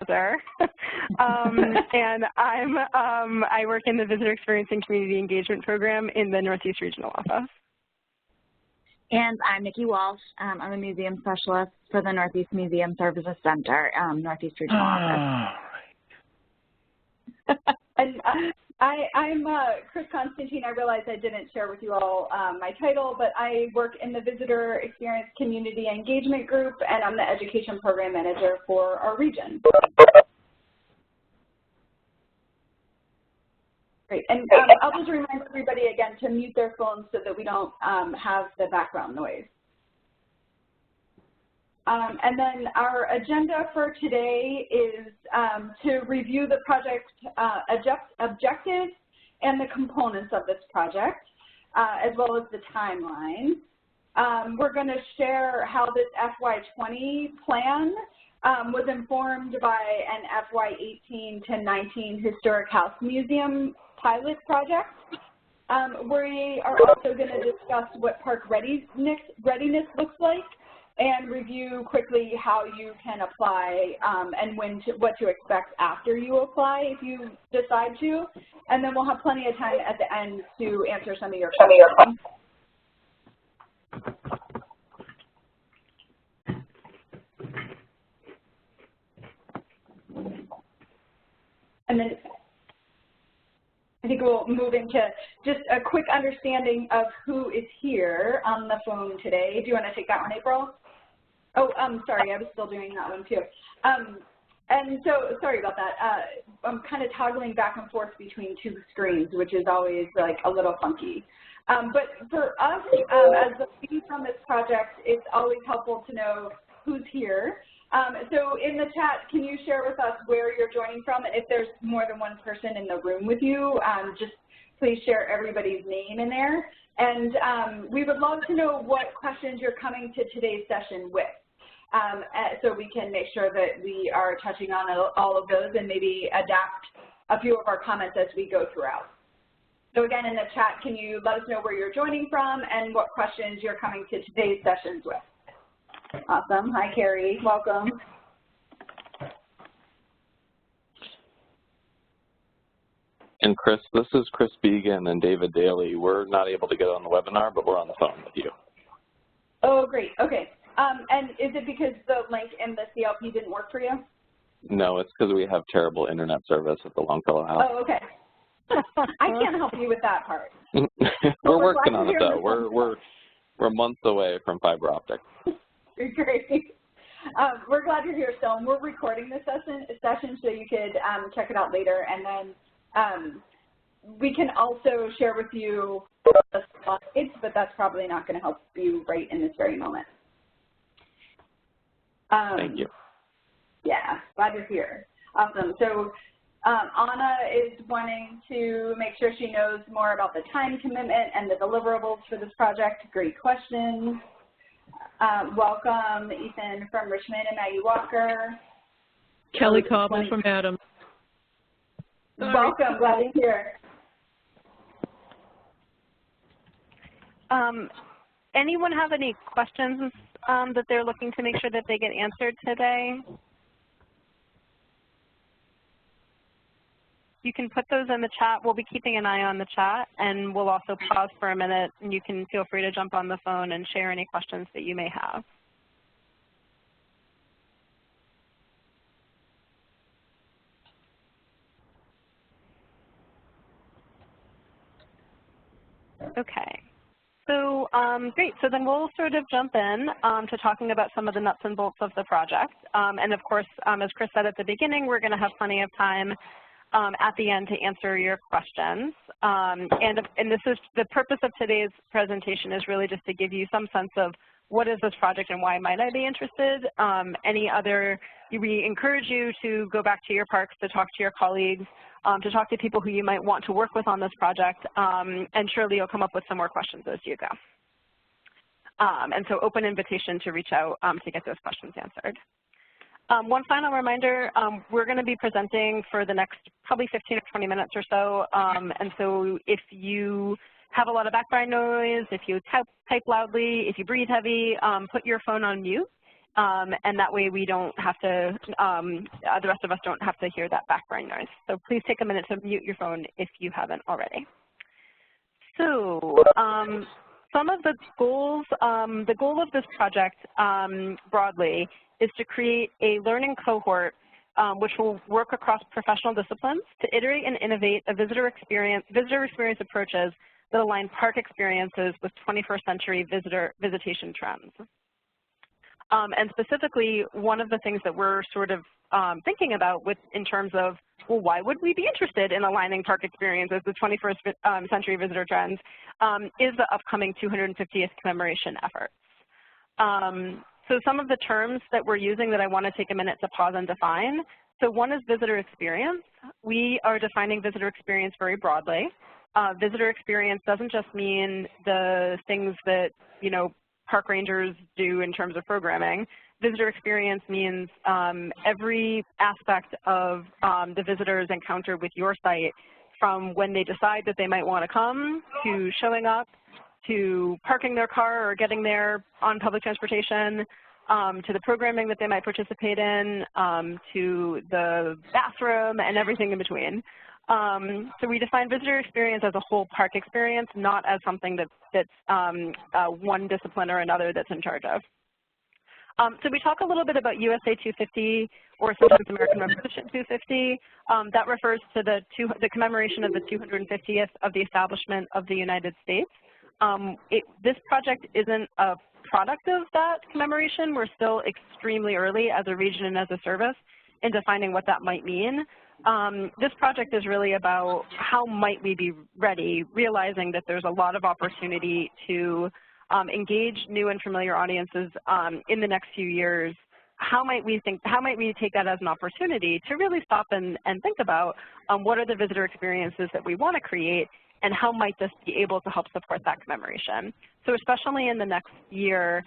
and I work in the Visitor Experience and Community Engagement Program in the Northeast Regional Office. And I'm Nikki Walsh. I'm a museum specialist for the Northeast Museum Services Center, Northeast Regional Office. And I'm Chris Constantine. I realize I didn't share with you all my title, but I work in the Visitor Experience Community Engagement Group, and I'm the Education Program Manager for our region. Great, and I'll just remind everybody again to mute their phones so that we don't have the background noise. And then our agenda for today is to review the project objectives and the components of this project, as well as the timeline. We're going to share how this FY20 plan was informed by an FY18 to 19 Historic House Museum pilot project. We are also going to discuss what park readiness looks like and review quickly how you can apply and what to expect after you apply if you decide to. And then we'll have plenty of time at the end to answer some of your questions. And then I think we'll move into just a quick understanding of who is here on the phone today. Do you want to take that one, April? Oh, sorry, I was still doing that one too. And so, sorry about that. I'm kind of toggling back and forth between two screens, which is always like a little funky. But for us, as the lead on this project, it's always helpful to know who's here. So in the chat, can you share with us where you're joining from? And if there's more than one person in the room with you, just please share everybody's name in there. And we would love to know what questions you're coming to today's session with, so we can make sure that we are touching on all of those and maybe adapt a few of our comments as we go throughout. So again, in the chat, can you let us know where you're joining from and what questions you're coming to today's sessions with? Awesome. Hi, Carrie. Welcome. And Chris, this is Chris Began and David Daly. We're not able to get on the webinar, but we're on the phone with you. Oh, great. Okay. And is it because the link in the CLP didn't work for you? No, it's because we have terrible internet service at the Longfellow House. Oh, okay. I can't help you with that part. We're working on it, though. We're months away from fiber optic. Great. We're glad you're here still, and we're recording this session so you could check it out later, and then we can also share with you the slides, but that's probably not going to help you right in this very moment. Thank you. Yeah, glad you're here. Awesome. So Anna is wanting to make sure she knows more about the time commitment and the deliverables for this project. Great question. Welcome, Ethan from Richmond and Maggie Walker. Kelly Cobble from Adam. Welcome, glad you're here. Anyone have any questions that they're looking to make sure that they get answered today? You can put those in the chat. We'll be keeping an eye on the chat, and we'll also pause for a minute, and you can feel free to jump on the phone and share any questions that you may have. Okay. So great. So then we'll sort of jump in to talking about some of the nuts and bolts of the project. And of course, as Chris said at the beginning, we're going to have plenty of time at the end to answer your questions. And this is the purpose of today's presentation is really just to give you some sense of what is this project and why might I be interested. We encourage you to go back to your parks to talk to your colleagues, to talk to people who you might want to work with on this project, and surely you'll come up with some more questions as you go. And so open invitation to reach out to get those questions answered. One final reminder, we're going to be presenting for the next probably 15 or 20 minutes or so, and so if you have a lot of background noise, if you type loudly, if you breathe heavy, put your phone on mute, and that way we don't have to, the rest of us don't have to hear that background noise. So please take a minute to mute your phone if you haven't already. So some of the goals, the goal of this project broadly is to create a learning cohort which will work across professional disciplines to iterate and innovate a visitor experience approaches that align park experiences with 21st century visitation trends. And specifically, one of the things that we're sort of thinking about in terms of, well, why would we be interested in aligning park experiences with 21st century visitor trends is the upcoming 250th commemoration efforts. So some of the terms that we're using that I want to take a minute to pause and define. So one is visitor experience. We are defining visitor experience very broadly. Visitor experience doesn't just mean the things that, you know, park rangers do in terms of programming. Visitor experience means every aspect of the visitor's encounter with your site, from when they decide that they might want to come, to showing up, to parking their car or getting there on public transportation, to the programming that they might participate in, to the bathroom and everything in between. So we define visitor experience as a whole park experience, not as something that's one discipline or another that's in charge of. So we talk a little bit about USA 250, or sometimes American Revolution 250. That refers to the commemoration of the 250th of the establishment of the United States. This project isn't a product of that commemoration. We're still extremely early as a region and as a service in defining what that might mean. This project is really about how might we be ready, realizing that there's a lot of opportunity to engage new and familiar audiences in the next few years. How might we take that as an opportunity to really stop and think about what are the visitor experiences that we want to create, and how might this be able to help support that commemoration? So especially in the next year,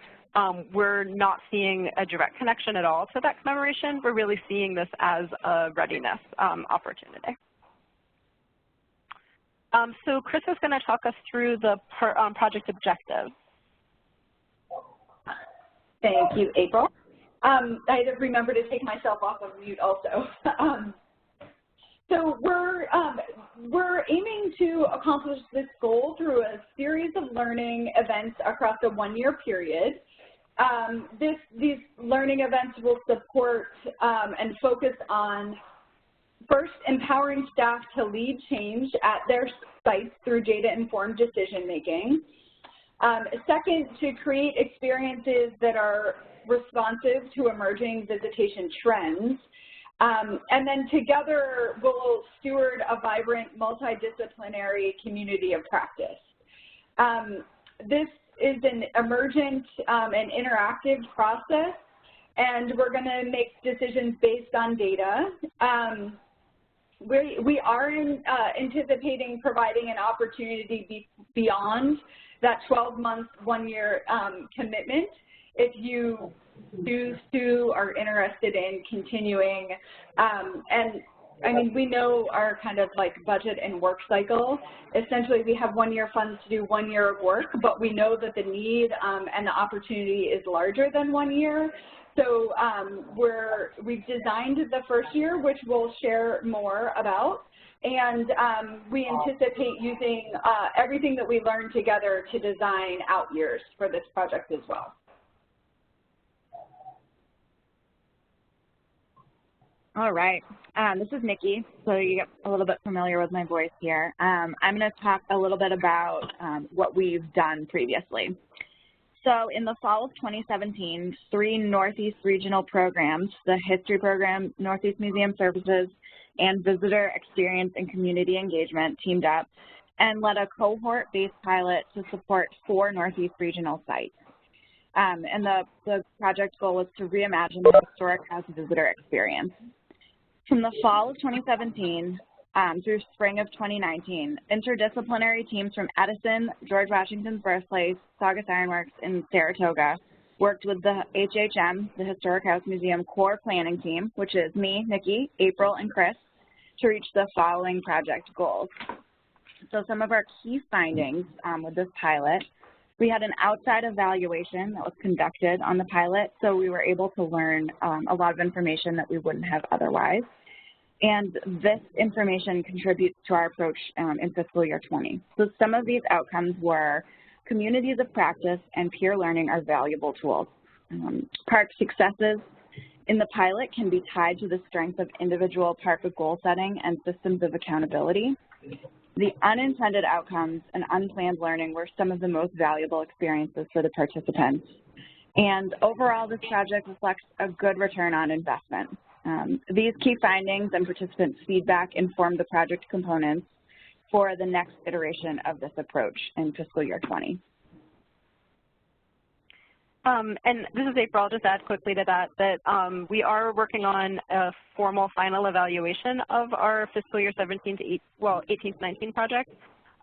we're not seeing a direct connection at all to that commemoration. We're really seeing this as a readiness opportunity. So Chris is going to talk us through the project objectives. Thank you, April. I had to remember to take myself off of mute also. So we're aiming to accomplish this goal through a series of learning events across a one-year period. These learning events will support and focus on, first, empowering staff to lead change at their sites through data-informed decision-making. Second, to create experiences that are responsive to emerging visitation trends. And then together, we'll steward a vibrant, multidisciplinary community of practice. This is an emergent and interactive process, and we're going to make decisions based on data. We are anticipating providing an opportunity beyond that 12-month, one-year commitment if you choose to, are interested in continuing. And I mean, we know our kind of like budget and work cycle. Essentially, we have 1 year funds to do 1 year of work, but we know that the need and the opportunity is larger than 1 year. So we've designed the first year, which we'll share more about. And we anticipate using everything that we learned together to design out years for this project as well. All right, this is Nikki, so you get a little bit familiar with my voice here. I'm going to talk a little bit about what we've done previously. So in the fall of 2017, 3 Northeast regional programs, the History Program, Northeast Museum Services, and Visitor Experience and Community Engagement teamed up and led a cohort-based pilot to support 4 Northeast regional sites. And the project goal was to reimagine the historic house visitor experience. From the fall of 2017 through spring of 2019, interdisciplinary teams from Edison, George Washington's birthplace, Saugus Ironworks, and Saratoga worked with the HHM, the Historic House Museum core planning team, which is me, Nikki, April, and Chris, to reach the following project goals. So some of our key findings with this pilot We had an outside evaluation that was conducted on the pilot, so we were able to learn a lot of information that we wouldn't have otherwise. And this information contributes to our approach in fiscal year 20. So some of these outcomes were communities of practice and peer learning are valuable tools. Park successes in the pilot can be tied to the strength of individual park goal setting and systems of accountability. The unintended outcomes and unplanned learning were some of the most valuable experiences for the participants. And overall, this project reflects a good return on investment. These key findings and participants' feedback inform the project components for the next iteration of this approach in fiscal year 20. And this is April. I'll just add quickly to that we are working on a formal final evaluation of our fiscal year 18 to 19 project.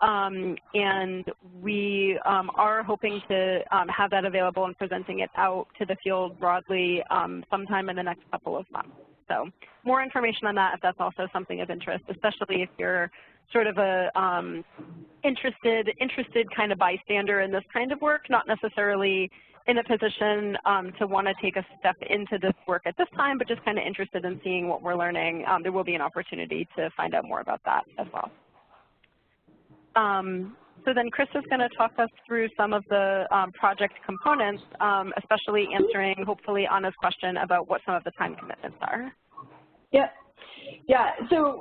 And we are hoping to have that available and presenting it out to the field broadly sometime in the next couple of months. So more information on that if that's also something of interest, especially if you're sort of a interested kind of bystander in this kind of work, not necessarily in a position to want to take a step into this work at this time, but just kind of interested in seeing what we're learning. There will be an opportunity to find out more about that as well. So then Chris is going to talk us through some of the project components, especially answering, hopefully, Anna's question about what some of the time commitments are. Yep. Yeah, so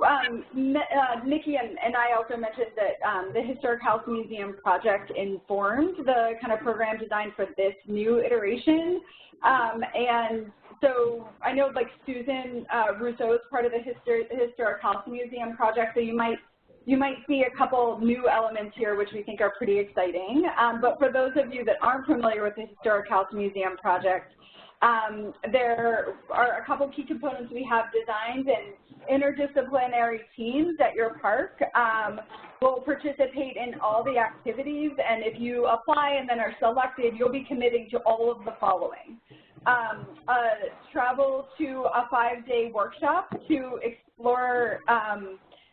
Nikki and I also mentioned that the Historic House Museum project informed the kind of program design for this new iteration. And so I know like Susan Rousseau is part of the Historic House Museum project, so you might see a couple new elements here which we think are pretty exciting. But for those of you that aren't familiar with the Historic House Museum project, there are a couple key components we have designed, and interdisciplinary teams at your park will participate in all the activities, and if you apply and then are selected, you'll be committing to all of the following. Travel to a 5-day workshop to explore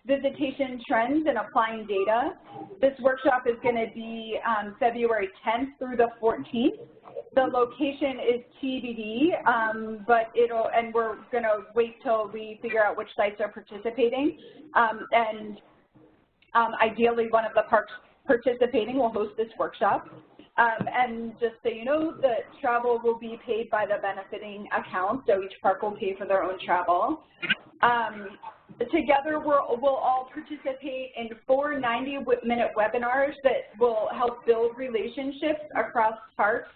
visitation trends and applying data. This workshop is going to be February 10th through the 14th. The location is TBD, but we're going to wait till we figure out which sites are participating. Ideally, one of the parks participating will host this workshop. And just so you know, the travel will be paid by the benefiting account, so each park will pay for their own travel. Together, we'll all participate in 4 90-minute webinars that will help build relationships across parks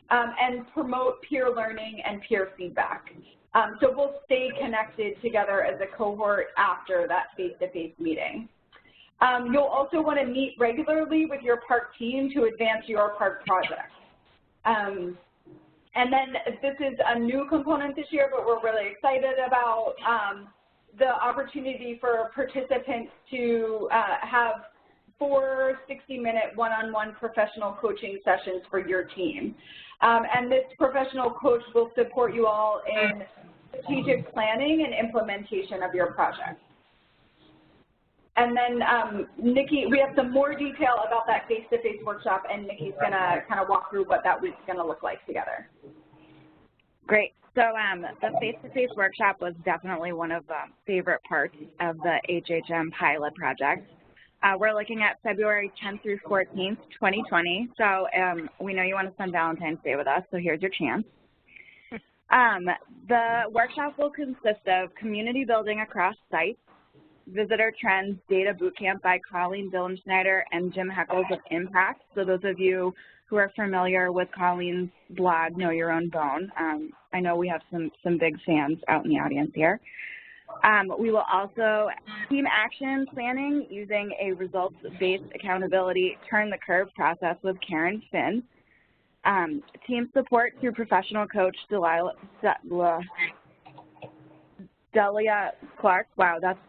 and promote peer learning and peer feedback. So we'll stay connected together as a cohort after that face-to-face meeting. You'll also want to meet regularly with your park team to advance your park project. And then this is a new component this year, but we're really excited about the opportunity for participants to have 4 60-minute one-on-one professional coaching sessions for your team. And this professional coach will support you all in strategic planning and implementation of your project. And then Nikki, we have some more detail about that face-to-face workshop, and Nikki's going to kind of walk through what that week's going to look like together. Great. So the face-to-face workshop was definitely one of the favorite parts of the HHM pilot project. We're looking at February 10th through 14th, 2020. So we know you want to spend Valentine's Day with us, so here's your chance. The workshop will consist of community building across sites, visitor trends, data bootcamp by Colleen Dillenschneider and Jim Heckles of Impact. So those of you who are familiar with Colleen's blog, Know Your Own Bone, I know we have some big fans out in the audience here. We will also team action planning using a results-based accountability turn the curve process with Karen Finn. Team support through professional coach Delia Clark. Wow, that's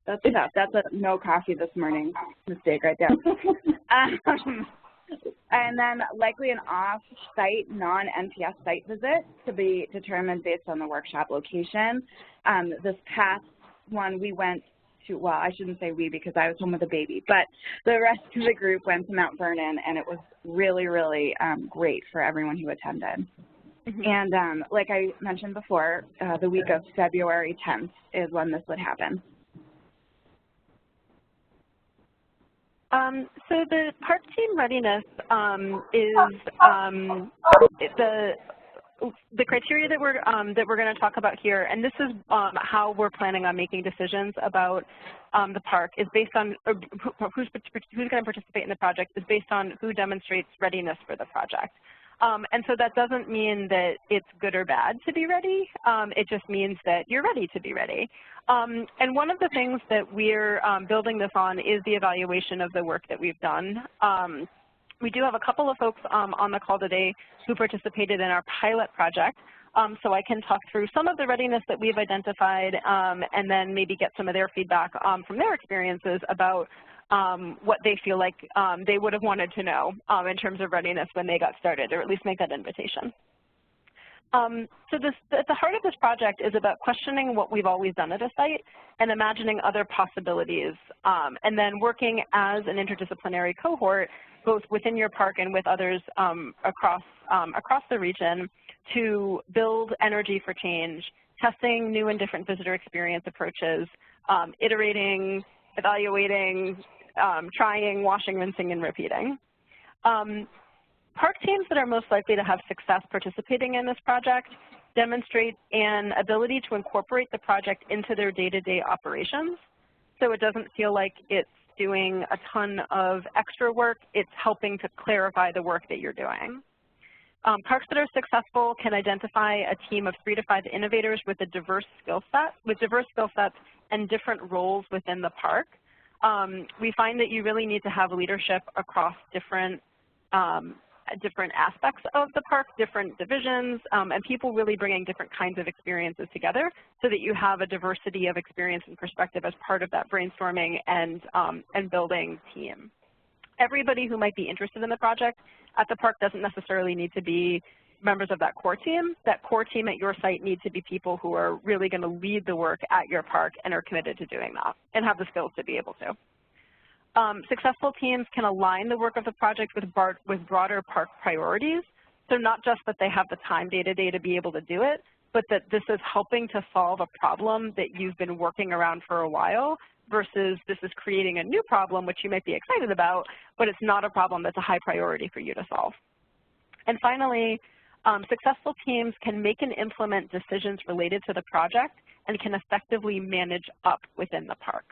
tough. That's a no coffee this morning mistake right there. And then likely an off-site non-NPS site visit to be determined based on the workshop location. This past one, we went well, I shouldn't say we because I was home with a baby, but the rest of the group went to Mount Vernon, and it was really, really great for everyone who attended. Mm-hmm. And like I mentioned before, the week of February 10th is when this would happen. So the park team readiness is the criteria that we're going to talk about here, and this is how we're planning on making decisions about the park, is based on who's going to participate in the project, is based on who demonstrates readiness for the project. And so that doesn't mean that it's good or bad to be ready. It just means that you're ready to be ready. And one of the things that we're building this on is the evaluation of the work that we've done. We do have a couple of folks on the call today who participated in our pilot project, so I can talk through some of the readiness that we've identified and then maybe get some of their feedback from their experiences about what they feel like they would have wanted to know in terms of readiness when they got started, or at least make that invitation. So at the heart of this project is about questioning what we've always done at a site and imagining other possibilities, and then working as an interdisciplinary cohort, both within your park and with others across the region, to build energy for change, testing new and different visitor experience approaches, iterating, evaluating, trying, washing, rinsing, and repeating. Park teams that are most likely to have success participating in this project demonstrate an ability to incorporate the project into their day-to-day operations. So it doesn't feel like it's doing a ton of extra work, it's helping to clarify the work that you're doing. Parks that are successful can identify a team of 3 to 5 innovators with a diverse skill sets and different roles within the park. We find that you really need to have leadership across different aspects of the park, different divisions, and people really bringing different kinds of experiences together so that you have a diversity of experience and perspective as part of that brainstorming and building team. Everybody who might be interested in the project at the park doesn't necessarily need to be members of that core team. That core team at your site needs to be people who are really going to lead the work at your park and are committed to doing that and have the skills to be able to. Successful teams can align the work of the project with broader park priorities. So not just that they have the time day-to-day to be able to do it, but that this is helping to solve a problem that you've been working around for a while versus this is creating a new problem, which you might be excited about, but it's not a problem that's a high priority for you to solve. And finally, successful teams can make and implement decisions related to the project and can effectively manage up within the park.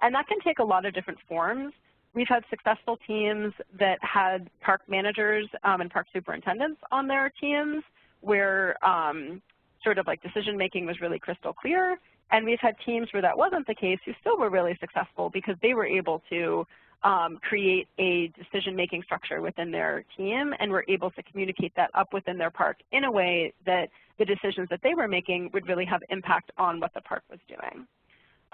And that can take a lot of different forms. We've had successful teams that had park managers and park superintendents on their teams where sort of like decision making was really crystal clear. And we've had teams where that wasn't the case who still were really successful because they were able to create a decision-making structure within their team and were able to communicate that up within their park in a way that the decisions that they were making would really have impact on what the park was doing.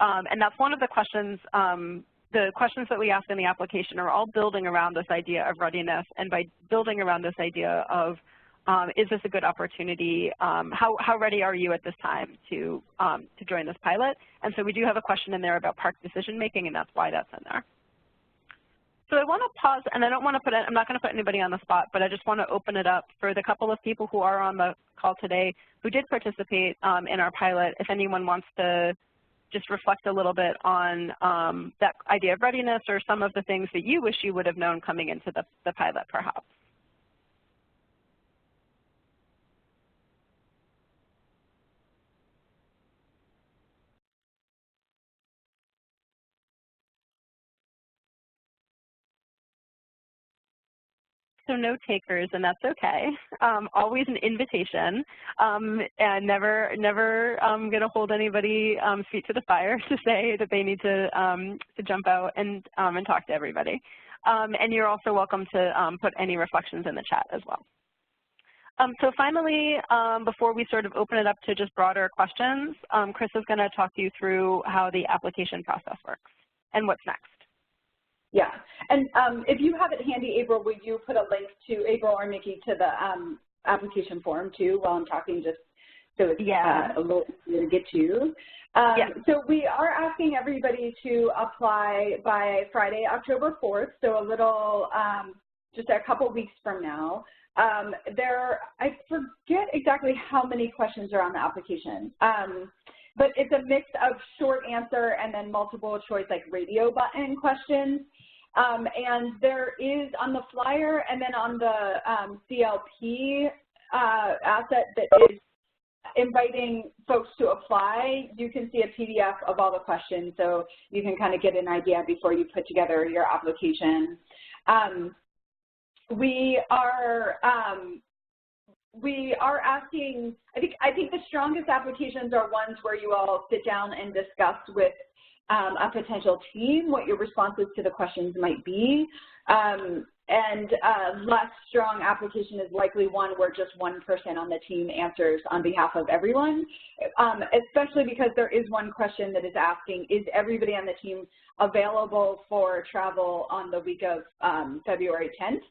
And that's one of the questions that we ask in the application are all building around this idea of readiness, and by building around this idea of is this a good opportunity, how ready are you at this time to join this pilot? And so we do have a question in there about park decision making, and that's why that's in there. So I want to pause, and I don't want to I'm not going to put anybody on the spot, but I just want to open it up for the couple of people who are on the call today who did participate in our pilot. If anyone wants to just reflect a little bit on that idea of readiness or some of the things that you wish you would have known coming into the pilot, perhaps. So no takers, and that's okay. Always an invitation, and never going to hold anybody feet to the fire to say that they need to jump out and talk to everybody. And you're also welcome to put any reflections in the chat as well. So finally, before we sort of open it up to just broader questions, Chris is going to talk you through how the application process works and what's next. Yeah, and if you have it handy, April, will you put a link to April or Nikki to the application form too while I'm talking, just so it's a little easier to get to. So we are asking everybody to apply by Friday, October 4th, so a little, just a couple weeks from now. I forget exactly how many questions are on the application, but it's a mix of short answer and then multiple choice, like radio button questions. And there is on the flyer and then on the CLP asset that is inviting folks to apply, you can see a PDF of all the questions, so you can kind of get an idea before you put together your application. We are asking, I think the strongest applications are ones where you all sit down and discuss with a potential team what your responses to the questions might be. And less strong application is likely one where just one person on the team answers on behalf of everyone, especially because there is one question that is asking, is everybody on the team available for travel on the week of February 10th?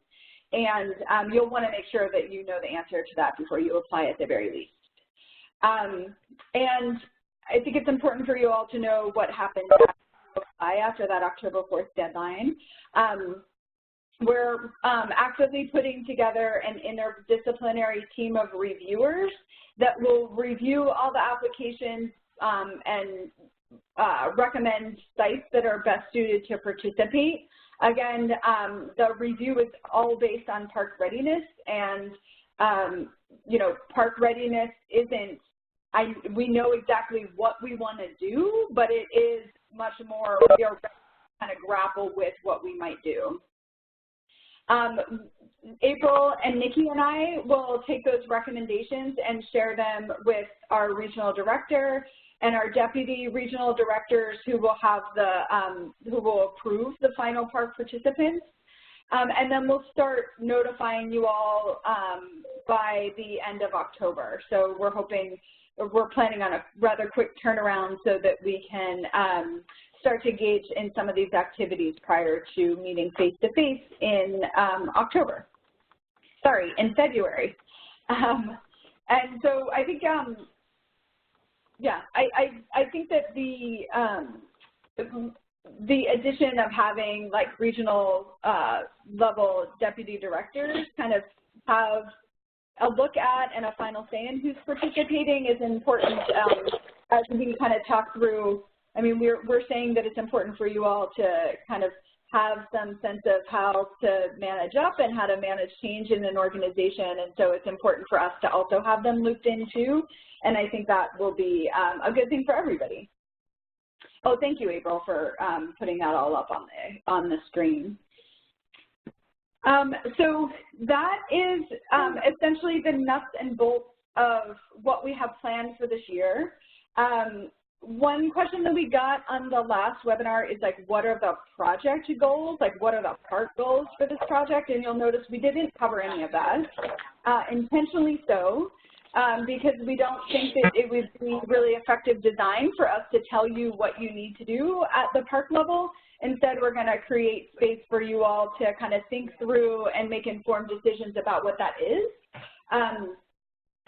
And you'll want to make sure that you know the answer to that before you apply at the very least. And I think it's important for you all to know what happens after that October 4th deadline. We're actively putting together an interdisciplinary team of reviewers that will review all the applications and recommend sites that are best suited to participate. Again, the review is all based on park readiness, and you know, park readiness isn't, we know exactly what we want to do, but it is much more, we are kind of grapple with what we might do. April and Nikki and I will take those recommendations and share them with our regional director and our deputy regional directors who will have the, who will approve the final park participants. And then we'll start notifying you all by the end of October. So we're hoping, we're planning on a rather quick turnaround so that we can start to engage in some of these activities prior to meeting face-to-face in October. Sorry, in February. And so I think, yeah, I think that the addition of having like regional level deputy directors kind of have a look at and a final say in who's participating is important as we kind of talk through. I mean, we're saying that it's important for you all to kind of have some sense of how to manage up and how to manage change in an organization, and so it's important for us to also have them looped in too, and I think that will be a good thing for everybody. Oh, thank you, April, for putting that all up on the screen. So that is essentially the nuts and bolts of what we have planned for this year. One question that we got on the last webinar is like, what are the project goals? Like, what are the park goals for this project? And you'll notice we didn't cover any of that, intentionally so, because we don't think that it would be really effective design for us to tell you what you need to do at the park level. Instead, we're going to create space for you all to kind of think through and make informed decisions about what that is.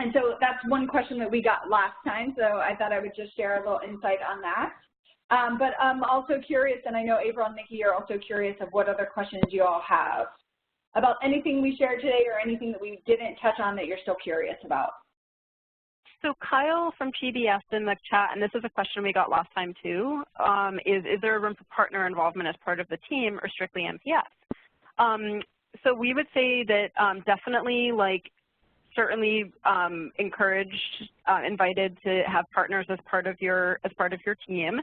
And so that's one question that we got last time, so I thought I would just share a little insight on that. But I'm also curious, and I know April and Nikki are also curious of what other questions you all have about anything we shared today or anything that we didn't touch on that you're still curious about. So Kyle from PBS in the chat, and this is a question we got last time too, is there a room for partner involvement as part of the team or strictly MPS? So we would say that definitely, like, certainly encouraged, invited to have partners as part of your team.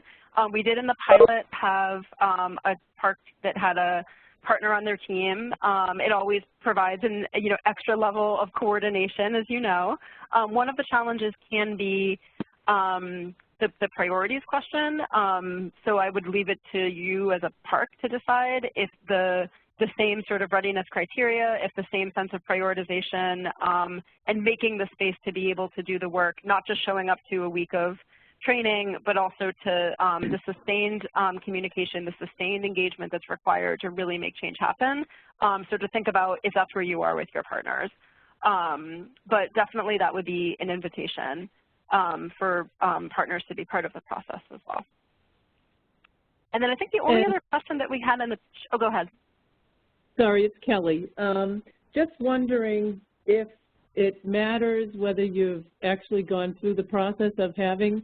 We did in the pilot have a park that had a partner on their team. It always provides an extra level of coordination, as you know. One of the challenges can be the priorities question. So I would leave it to you as a park to decide if the same sort of readiness criteria, if the same sense of prioritization, and making the space to be able to do the work, not just showing up to a week of training, but also to the sustained communication, the sustained engagement that's required to really make change happen. So to think about if that's where you are with your partners. But definitely that would be an invitation. for partners to be part of the process as well. And then I think the only other question that we had in the, oh, go ahead. Sorry, it's Kelly. Just wondering if it matters whether you've actually gone through the process of having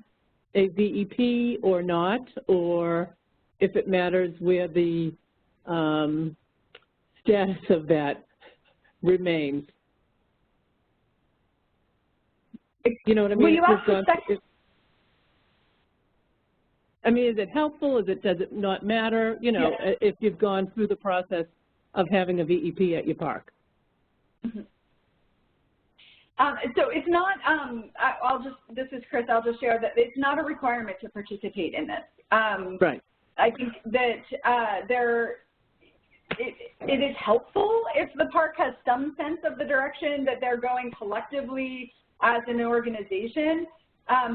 a VEP or not, or if it matters where the status of that remains. You know what I mean? Will you ask the second? I mean, is it helpful? Does it not matter? You know, yeah. If you've gone through the process of having a VEP at your park. Mm-hmm. So it's not, this is Chris, I'll just share that it's not a requirement to participate in this. Right. I think that it is helpful if the park has some sense of the direction that they're going collectively as an organization,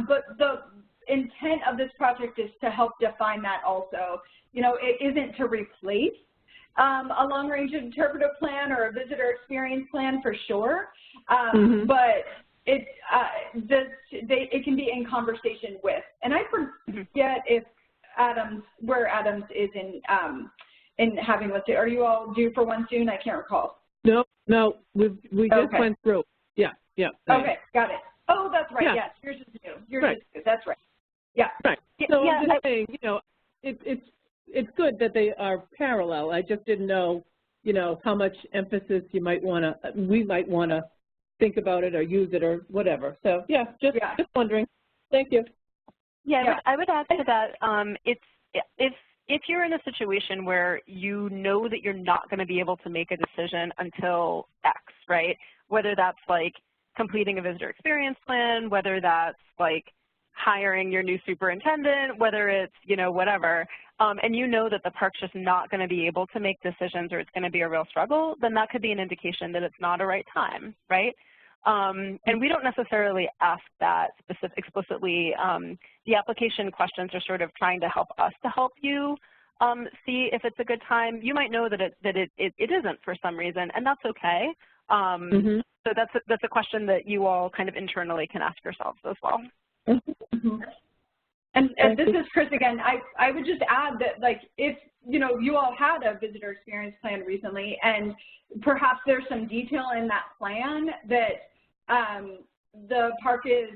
but the intent of this project is to help define that also. You know, it isn't to replace a long-range interpretive plan or a visitor experience plan for sure, but it can be in conversation with. And I forget if where Adams is in having listed. Are you all due for one soon? I can't recall. No, we just went through. Yeah. Okay, got it. Oh, that's right. Yes, yours is new. Yours is new. That's right. Yeah. Right. So I'm just saying, you know, it's good that they are parallel. I just didn't know, you know, how much emphasis we might want to think about it or use it or whatever. So just wondering. Thank you. Yeah, I would add to that. If you're in a situation where you know that you're not going to be able to make a decision until X, right? Whether that's like completing a visitor experience plan, whether that's like hiring your new superintendent, whether it's, you know, whatever, and you know that the park's just not going to be able to make decisions or it's going to be a real struggle, then that could be an indication that it's not a right time, right? And we don't necessarily ask that explicitly. The application questions are sort of trying to help us to help you see if it's a good time. You might know that it isn't for some reason, and that's okay. So that's a question that you all kind of internally can ask yourselves as well. And this is Chris again. I would just add that, like, if you know you all had a visitor experience plan recently, and perhaps there's some detail in that plan that the park is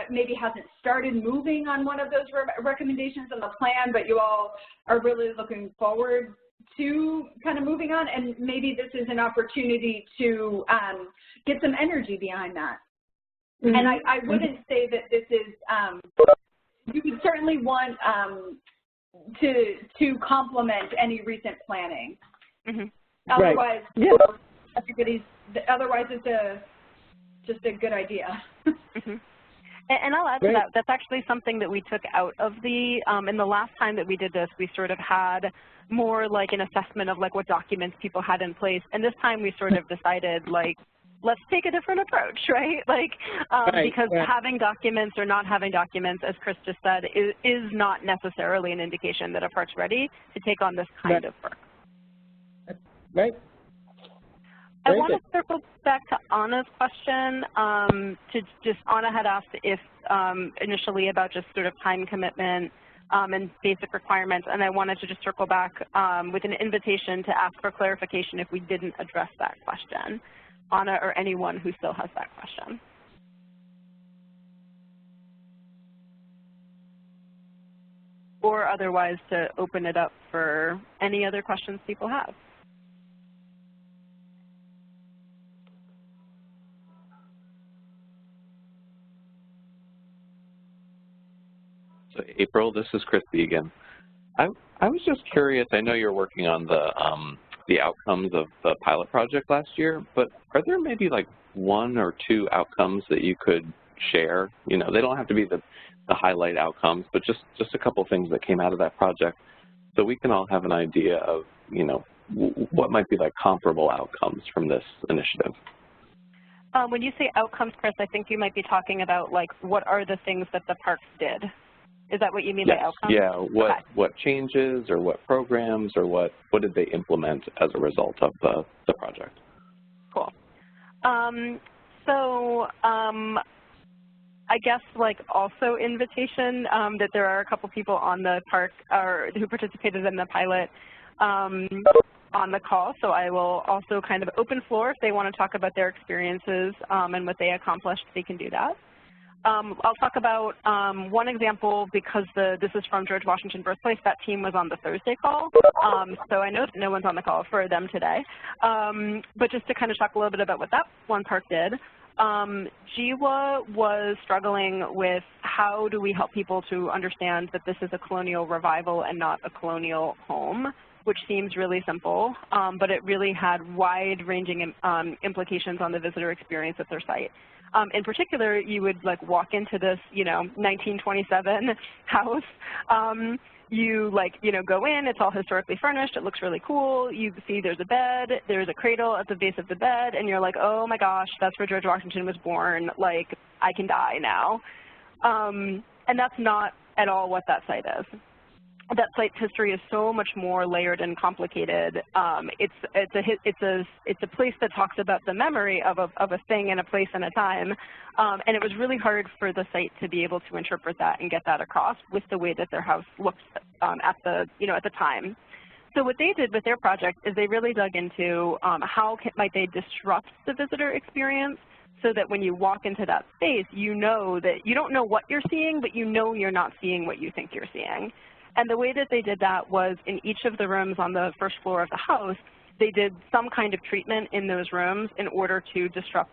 maybe hasn't started moving on one of those recommendations in the plan, but you all are really looking forward to kind of moving on, and maybe this is an opportunity to get some energy behind that. And I wouldn't say that this is, you would certainly want to complement any recent planning. Otherwise, otherwise it's just a good idea. And I'll add to that, that's actually something that we took out of the, in the last time that we did this, we sort of had more like an assessment of like what documents people had in place. And this time we sort of decided like, let's take a different approach, right? Like, because having documents or not having documents, as Chris just said, is not necessarily an indication that a park's ready to take on this kind of work. Right. I want to circle back to Anna's question. Anna had asked if initially about just sort of time commitment and basic requirements, and I wanted to just circle back with an invitation to ask for clarification if we didn't address that question. Anna or anyone who still has that question. Or otherwise to open it up for any other questions people have. So April, this is Chris again. I was just curious, I know you're working on the outcomes of the pilot project last year, but are there maybe like one or two outcomes that you could share? You know, they don't have to be the highlight outcomes, but just a couple of things that came out of that project so we can all have an idea of, you know, what might be like comparable outcomes from this initiative. When you say outcomes, Chris, I think you might be talking about like what are the things that the parks did. Is that what you mean by outcomes? Yeah, what changes or what programs or what did they implement as a result of the project? Cool. I guess like also invitation that there are a couple people on the park or who participated in the pilot on the call, so I will also kind of open floor if they want to talk about their experiences and what they accomplished, they can do that. I'll talk about one example because this is from George Washington Birthplace. That team was on the Thursday call, so I know that no one's on the call for them today. But just to kind of talk a little bit about what that one park did. GWA was struggling with how do we help people to understand that this is a colonial revival and not a colonial home, which seems really simple, but it really had wide-ranging implications on the visitor experience at their site. In particular, you would like walk into this, 1927 house. You go in, it's all historically furnished, it looks really cool, you see there's a bed, there's a cradle at the base of the bed, and you're like, oh my gosh, that's where George Washington was born, like, I can die now. And that's not at all what that site is. That site's history is so much more layered and complicated. It's a place that talks about the memory of a thing and a place and a time, and it was really hard for the site to be able to interpret that and get that across with the way that their house looked at the time. So what they did with their project is they really dug into might they disrupt the visitor experience so that when you walk into that space, you know that you don't know what you're seeing, but you know you're not seeing what you think you're seeing. And the way that they did that was in each of the rooms on the first floor of the house, they did some kind of treatment in those rooms in order to disrupt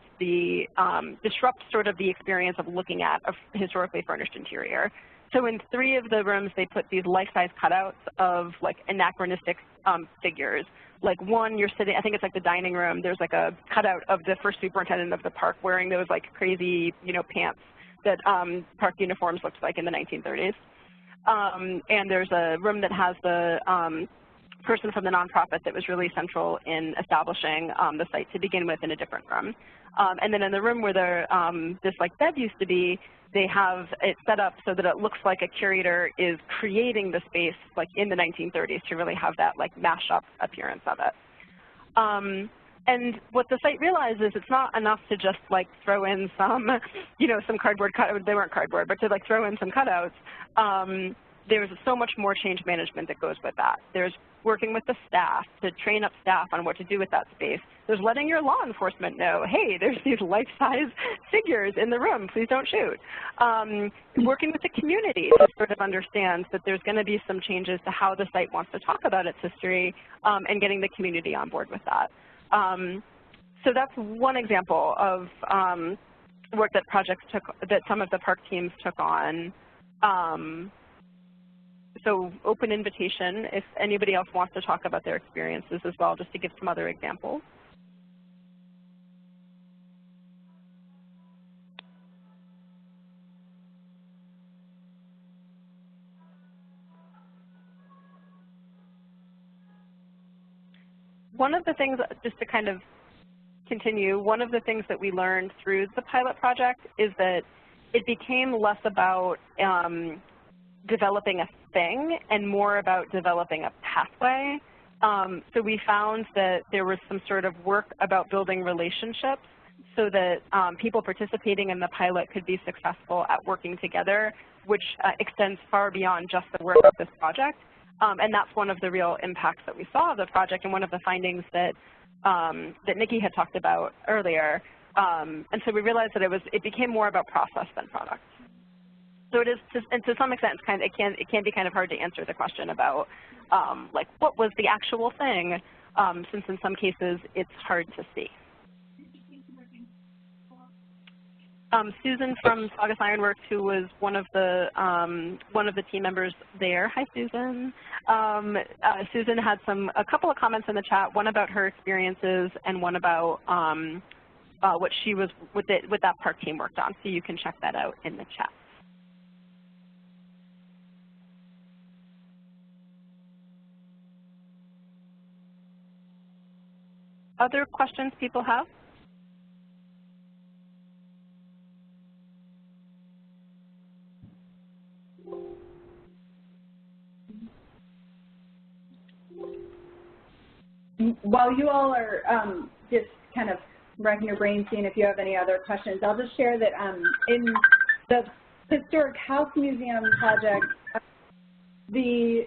sort of the experience of looking at a historically furnished interior. So in 3 of the rooms, they put these life-size cutouts of like anachronistic figures. Like one, you're sitting, I think it's like the dining room, there's like a cutout of the first superintendent of the park wearing those like crazy, pants that park uniforms looked like in the 1930s. And there's a room that has the person from the nonprofit that was really central in establishing the site to begin with in a different room. And then in the room where this like bed used to be, they have it set up so that it looks like a curator is creating the space like in the 1930s to really have that like mashed up appearance of it. And what the site realizes, it's not enough to just like throw in some, some cardboard cutouts. They weren't cardboard, but to like throw in some cutouts. There's so much more change management that goes with that. There's working with the staff to train up staff on what to do with that space. There's letting your law enforcement know, hey, there's these life-size figures in the room, please don't shoot. Working with the community to sort of understand that there's going to be some changes to how the site wants to talk about its history and getting the community on board with that. So that's one example of work that that some of the park teams took on. So open invitation if anybody else wants to talk about their experiences as well, just to give some other examples. One of the things, just to kind of continue, one of the things that we learned through the pilot project is that it became less about developing a thing and more about developing a pathway. So we found that there was some sort of work about building relationships so that people participating in the pilot could be successful at working together, which extends far beyond just the work of this project. And that's one of the real impacts that we saw of the project and one of the findings that that Nikki had talked about earlier. And so we realized that it became more about process than product. So it is, and to some extent, it can be kind of hard to answer the question about like what was the actual thing, since in some cases it's hard to see. Susan from Saugus Ironworks, who was one of the team members there. Hi, Susan. Susan had a couple of comments in the chat. One about her experiences, and one about what she was with that park team worked on. So you can check that out in the chat. Other questions people have? While you all are just kind of racking your brains seeing if you have any other questions, I'll just share that in the Historic House Museum project, the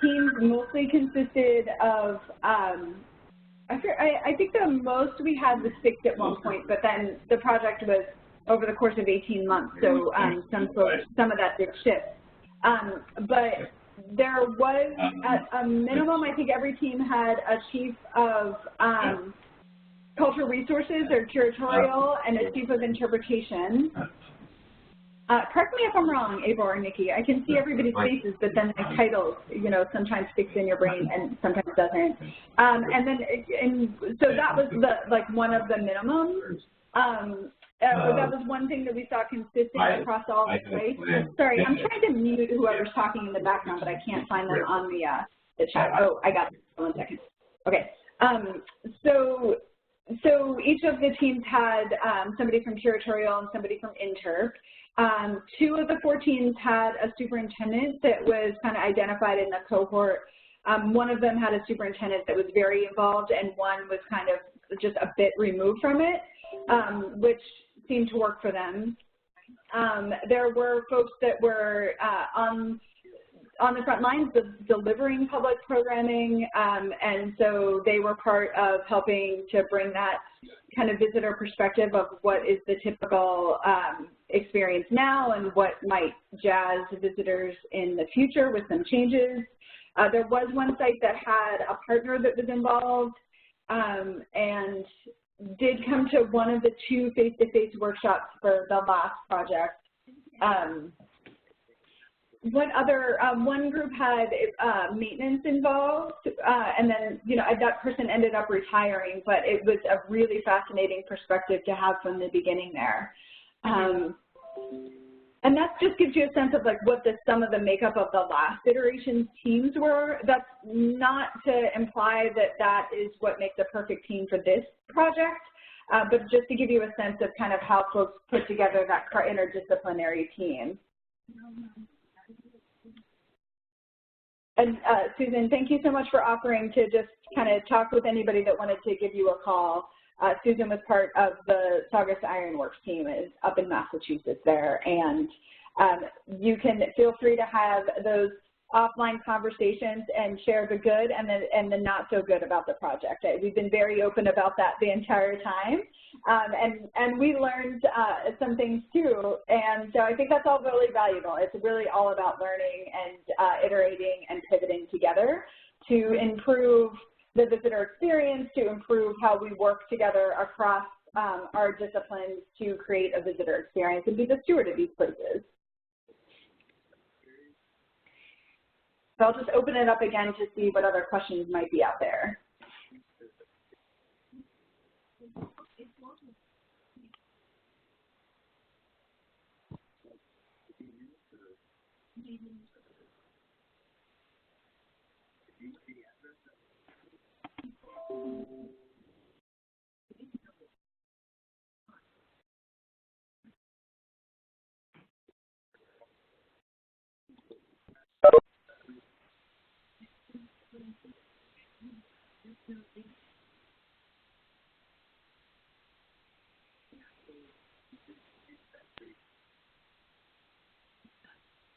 teams mostly consisted of, I think the most we had was 6 at one point, but then the project was over the course of 18 months, so some of that did shift. But there was, at a minimum, I think every team had a chief of cultural resources or curatorial and a chief of interpretation. Correct me if I'm wrong, April or Nikki. I can see everybody's faces, but then the titles, you know, sometimes sticks in your brain and sometimes doesn't. So that was one of the minimums. That was one thing that we saw consistent across all the sites. Sorry, I'm trying to mute whoever's talking in the background, but I can't find them on the chat. Oh, I got it. 1 second. Okay. So each of the teams had somebody from curatorial and somebody from interp. 2 of the 4 teams had a superintendent that was kind of identified in the cohort. One of them had a superintendent that was very involved, and one was kind of just a bit removed from it, which seemed to work for them. There were folks that were on the front lines of delivering public programming, and so they were part of helping to bring that kind of visitor perspective of what is the typical experience now and what might jazz visitors in the future with some changes. There was one site that had a partner that was involved and did come to one of the 2 face-to-face workshops for the last project. One group had maintenance involved, and then, you know, that person ended up retiring, but it was a really fascinating perspective to have from the beginning there. And that just gives you a sense of like what some of the makeup of the last iteration's teams were. That's not to imply that that is what makes a perfect team for this project, but just to give you a sense of kind of how folks put together that interdisciplinary team. And Susan, thank you so much for offering to just kind of talk with anybody that wanted to give you a call. Susan was part of the Saugus Ironworks team, is up in Massachusetts there, and you can feel free to have those offline conversations and share the good and the not so good about the project. We've been very open about that the entire time, and we learned some things too, and so I think that's all really valuable. It's really all about learning and iterating and pivoting together to improve the visitor experience, to improve how we work together across our disciplines to create a visitor experience and be the steward of these places. So I'll just open it up again to see what other questions might be out there.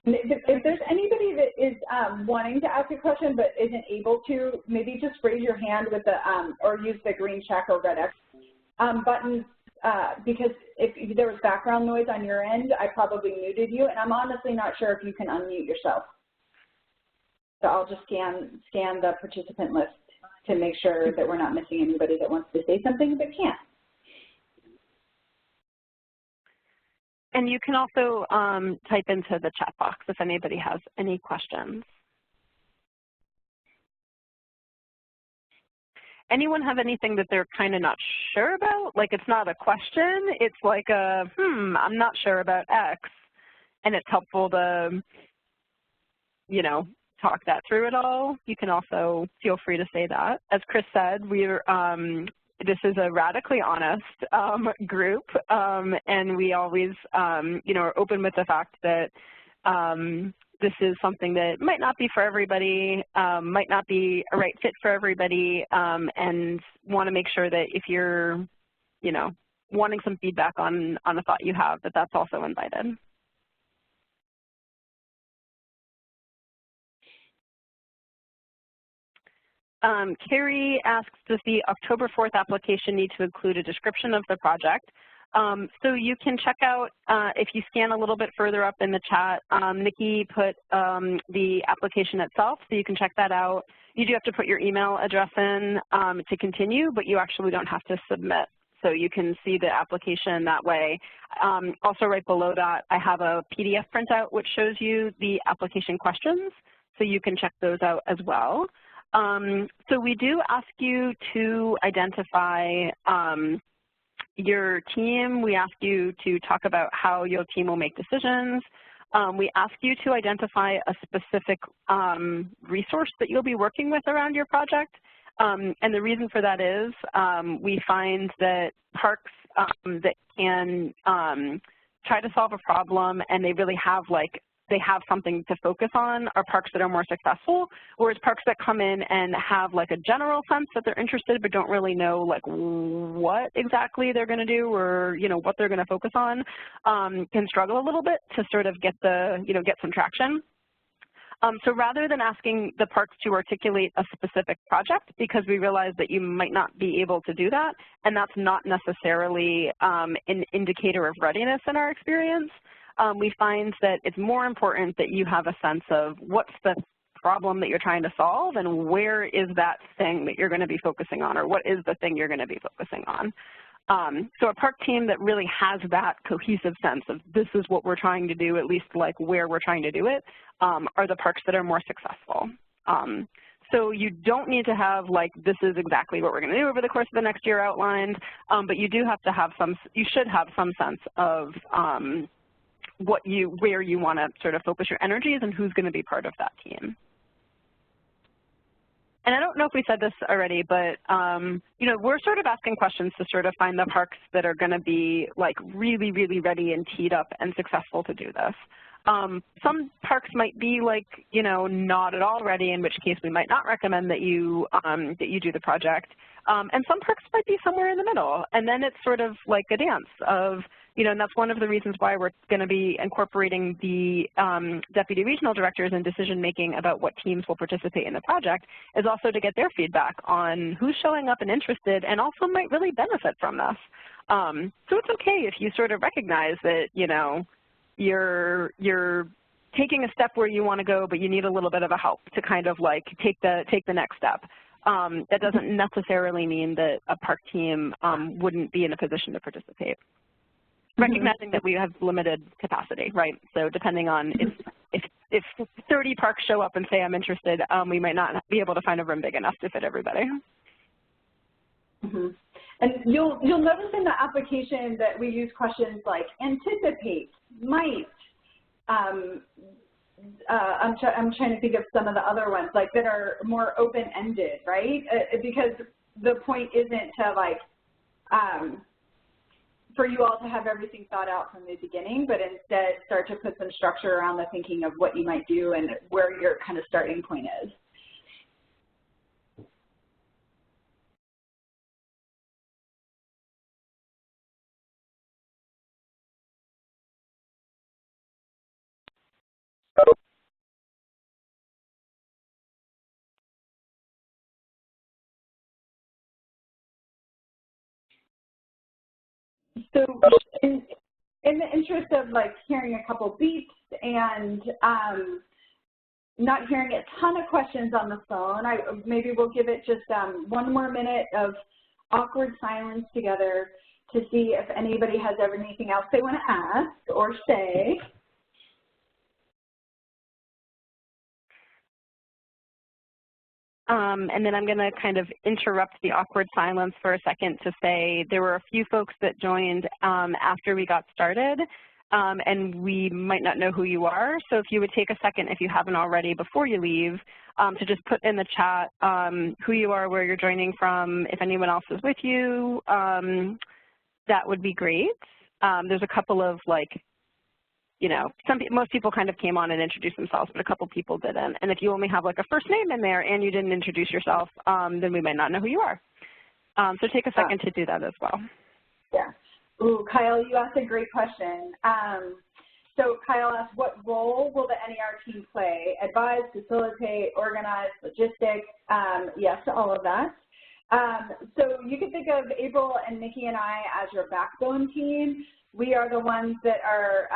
If there's anybody that is wanting to ask a question but isn't able to, maybe just raise your hand with the or use the green check or red X button, because if there was background noise on your end, I probably muted you, and I'm honestly not sure if you can unmute yourself. So I'll just scan the participant list to make sure that we're not missing anybody that wants to say something but can't. And you can also type into the chat box if anybody has any questions. Anyone have anything that they're kind of not sure about? Like, it's not a question, it's like a, I'm not sure about X, and it's helpful to, you know, talk that through it all. You can also feel free to say that. As Chris said, we're this is a radically honest group, and we always, you know, are open with the fact that this is something that might not be for everybody, might not be a right fit for everybody, and want to make sure that if you're, you know, wanting some feedback on a thought you have, that that's also invited. Carrie asks, does the October 4th application need to include a description of the project? So you can check out, if you scan a little bit further up in the chat, Nikki put the application itself, so you can check that out. You do have to put your email address in to continue, but you actually don't have to submit. So you can see the application that way. Also right below that, I have a PDF printout which shows you the application questions, so you can check those out as well. So we do ask you to identify your team. We ask you to talk about how your team will make decisions. We ask you to identify a specific resource that you'll be working with around your project. And the reason for that is we find that parks that can try to solve a problem and they really have they have something to focus on are parks that are more successful, whereas parks that come in and have a general sense that they're interested but don't really know what exactly they're going to do or what they're going to focus on can struggle a little bit to sort of get get some traction. So rather than asking the parks to articulate a specific project, because we realize that you might not be able to do that, and that's not necessarily an indicator of readiness in our experience, we find that it's more important that you have a sense of what's the problem that you're trying to solve and where is that thing that you're going to be focusing on, or what is the thing you're going to be focusing on. So a park team that really has that cohesive sense of this is what we're trying to do, at least where we're trying to do it, are the parks that are more successful. So you don't need to have this is exactly what we're going to do over the course of the next year outlined, but you do have to have you should have some sense of where you want to sort of focus your energies and who's going to be part of that team. And I don't know if we said this already, but we're sort of asking questions to sort of find the parks that are going to be really, really ready and teed up and successful to do this. Some parks might be not at all ready, in which case we might not recommend that you do the project. And some parks might be somewhere in the middle. And then it's sort of like a dance of, and that's one of the reasons why we're going to be incorporating the deputy regional directors in decision-making about what teams will participate in the project, is also to get their feedback on who's showing up and interested and also might really benefit from this. So it's okay if you sort of recognize that, you're taking a step where you want to go, but you need a little bit of a help to kind of take the next step. That doesn't necessarily mean that a park team wouldn't be in a position to participate. Recognizing that we have limited capacity, right? So depending on if 30 parks show up and say I'm interested, we might not be able to find a room big enough to fit everybody. Mm-hmm. And you'll notice in the application that we use questions like anticipate, might. I'm trying to think of some of the other ones that are more open-ended, right? Because the point isn't to for you all to have everything thought out from the beginning, but instead start to put some structure around the thinking of what you might do and where your kind of starting point is. So in the interest of hearing a couple beeps and not hearing a ton of questions on the phone, maybe we'll give it just one more minute of awkward silence together to see if anybody has anything else they want to ask or say. And then I'm going to kind of interrupt the awkward silence for a second to say there were a few folks that joined after we got started, and we might not know who you are. So if you would take a second, if you haven't already, before you leave, to just put in the chat who you are, where you're joining from, if anyone else is with you, that would be great. There's a couple of most people kind of came on and introduced themselves, but a couple people didn't. And if you only have a first name in there and you didn't introduce yourself, then we might not know who you are. So take a second to do that as well. Yeah. Ooh, Kyle, you asked a great question. So Kyle asked, what role will the NER team play? Advise, facilitate, organize, logistics, yes to all of that. So you can think of April and Nikki and I as your backbone team. We are the ones that are,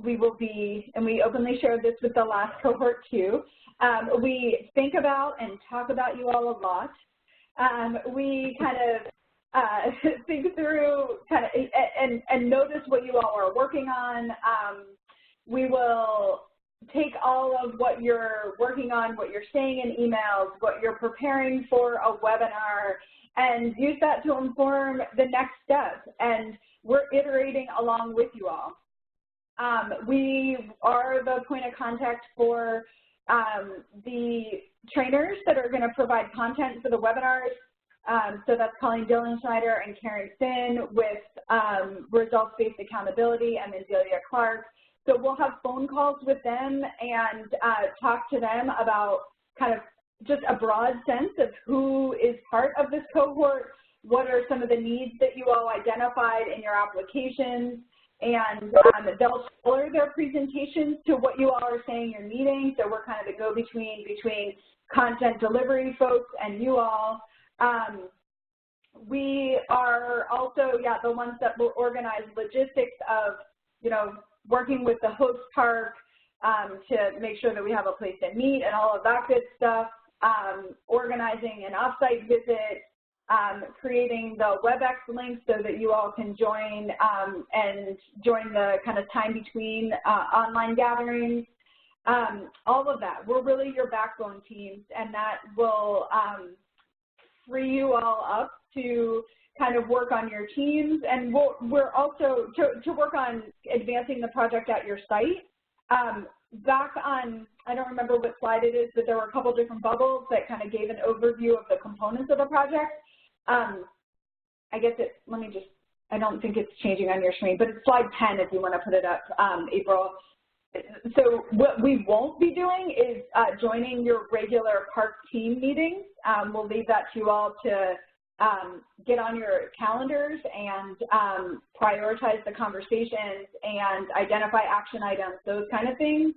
we will be, and we openly shared this with the last cohort too, we think about and talk about you all a lot. We kind of think through kind of and notice what you all are working on. We will take all of what you're working on, what you're saying in emails, what you're preparing for a webinar, and use that to inform the next step. And we're iterating along with you all. We are the point of contact for the trainers that are going to provide content for the webinars. So that's Colleen Schneider and Karen Finn with results-based accountability, and then Delia Clark. So we'll have phone calls with them and talk to them about kind of just a broad sense of who is part of this cohort, what are some of the needs that you all identified in your applications, and they'll tailor their presentations to what you all are saying you're needing. So we're kind of the go-between between content delivery folks and you all. We are also, the ones that will organize logistics of, working with the host park to make sure that we have a place to meet and all of that good stuff, organizing an offsite visit, creating the WebEx link so that you all can join and join the kind of time between online gatherings, all of that. We're really your backbone teams, and that will free you all up to kind of work on your teams, and we're also to work on advancing the project at your site. Back on, I don't remember what slide it is, but there were a couple different bubbles that kind of gave an overview of the components of the project. I guess I don't think it's changing on your screen, but it's slide 10 if you want to put it up, April. So what we won't be doing is joining your regular park team meetings. We'll leave that to you all to get on your calendars and prioritize the conversations and identify action items, those kind of things.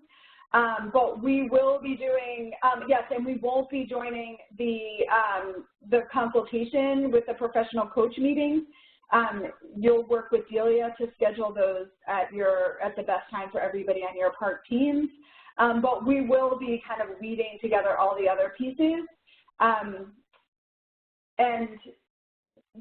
But we will be doing, yes, and we won't be joining the consultation with the professional coach meetings. You'll work with Delia to schedule those at the best time for everybody on your park teams. But we will be kind of weeding together all the other pieces and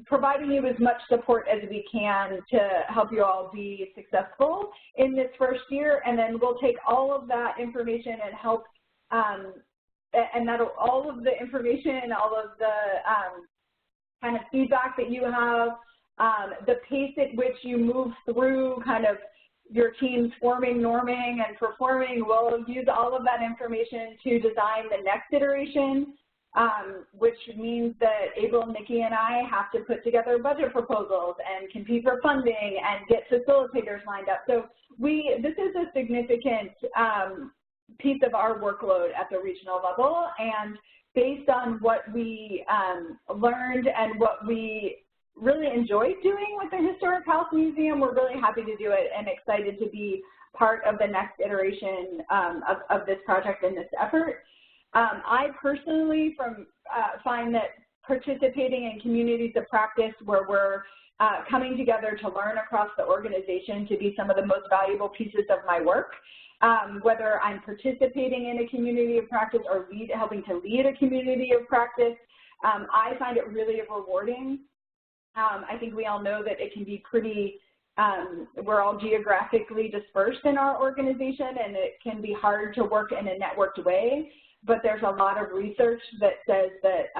providing you as much support as we can to help you all be successful in this first year. And then we'll take all of that information and help, and all of the information and all of the kind of feedback that you have, the pace at which you move through kind of your team's forming, norming, and performing, we'll use all of that information to design the next iteration, which means that April, Nikki, and I have to put together budget proposals and compete for funding and get facilitators lined up. So this is a significant piece of our workload at the regional level, and based on what we learned and what we really enjoyed doing with the Historic House Museum, we're really happy to do it and excited to be part of the next iteration of this project and this effort. I personally find that participating in communities of practice where we're coming together to learn across the organization to be some of the most valuable pieces of my work. Whether I'm participating in a community of practice or helping to lead a community of practice, I find it really rewarding. I think we all know that it can be pretty, we're all geographically dispersed in our organization, and it can be hard to work in a networked way, but there's a lot of research that says that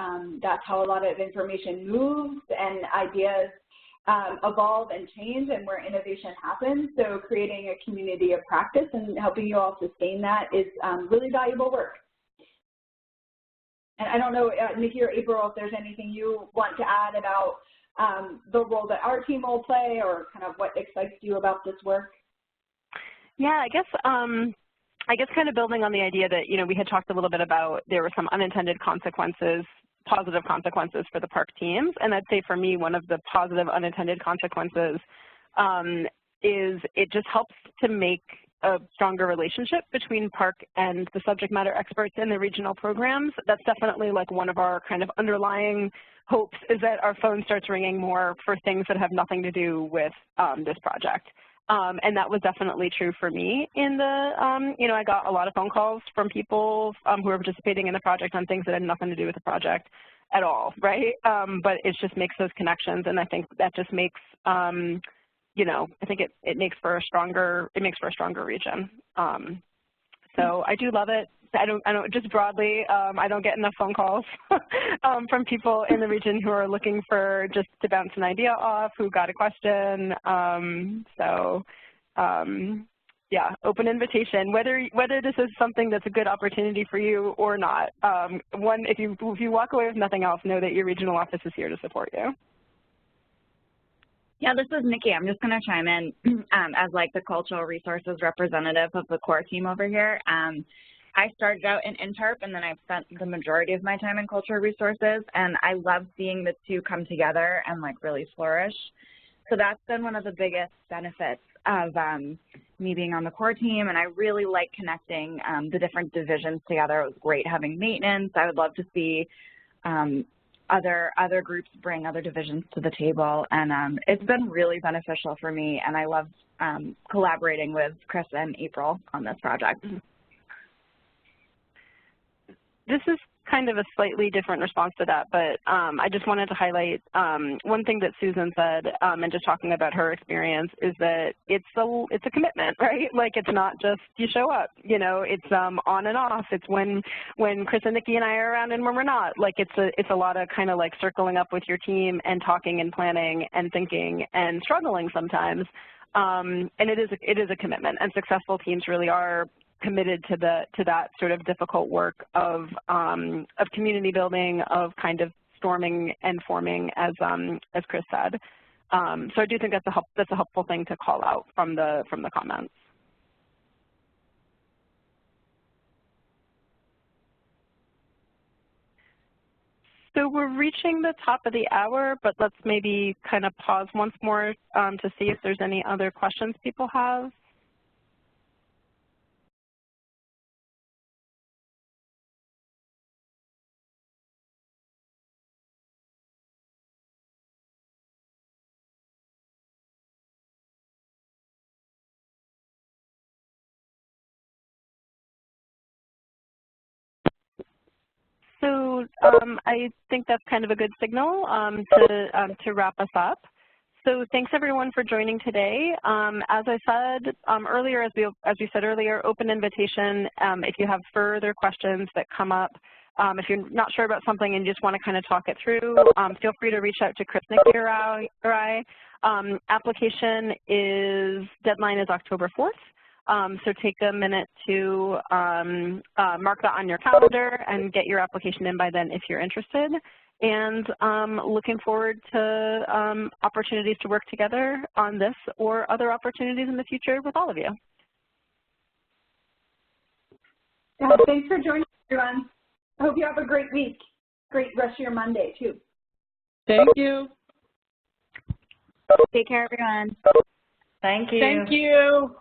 that's how a lot of information moves and ideas evolve and change, and where innovation happens. So creating a community of practice and helping you all sustain that is really valuable work. And I don't know, Nikki or April, if there's anything you want to add about the role that our team will play, or kind of what excites you about this work? Yeah, I guess kind of building on the idea that, we had talked a little bit about there were some unintended consequences, positive consequences for the park teams. And I'd say for me, one of the positive unintended consequences is it just helps to make a stronger relationship between Park and the subject matter experts in the regional programs. That's definitely like one of our kind of underlying hopes, is that our phone starts ringing more for things that have nothing to do with this project. And that was definitely true for me in the, you know, I got a lot of phone calls from people who were participating in the project on things that had nothing to do with the project at all, right? But it just makes those connections, and I think that just makes, you know, I think it makes for a stronger, region. So I do love it. I don't just broadly, I don't get enough phone calls from people in the region who are looking for just to bounce an idea off, who got a question. Yeah, open invitation, whether this is something that's a good opportunity for you or not. If you walk away with nothing else, know that your regional office is here to support you. Yeah, this is Nikki. I'm just going to chime in as like the cultural resources representative of the core team over here. I started out in INTERP, and then I've spent the majority of my time in cultural resources, and I love seeing the two come together and like really flourish. So that's been one of the biggest benefits of me being on the core team, and I really like connecting the different divisions together. It was great having maintenance. I would love to see other groups bring other divisions to the table, and it's been really beneficial for me, and I love collaborating with Chris and April on this project. This is kind of a slightly different response to that, but I just wanted to highlight one thing that Susan said, and just talking about her experience, is that it's a commitment, right? Like, it's not just you show up, you know, it's on and off. It's when Chris and Nikki and I are around and when we're not. Like, it's a lot of kind of like circling up with your team and talking and planning and thinking and struggling sometimes. And it is a commitment, and successful teams really are committed to that sort of difficult work of community building, of kind of storming and forming, as Chris said. So I do think that's a helpful thing to call out from the comments. So we're reaching the top of the hour, but let's maybe kind of pause once more to see if there's any other questions people have. So I think that's kind of a good signal to wrap us up. So thanks everyone for joining today. As I said earlier, as we said earlier, open invitation. If you have further questions that come up, if you're not sure about something and you just want to kind of talk it through, feel free to reach out to Chris, Nikki, or I. Application deadline is October 4th. So take a minute to mark that on your calendar and get your application in by then if you're interested. And looking forward to opportunities to work together on this or other opportunities in the future with all of you. Yeah, thanks for joining, everyone. I hope you have a great week. Great rest of your Monday, too. Thank you. Take care, everyone. Thank you. Thank you.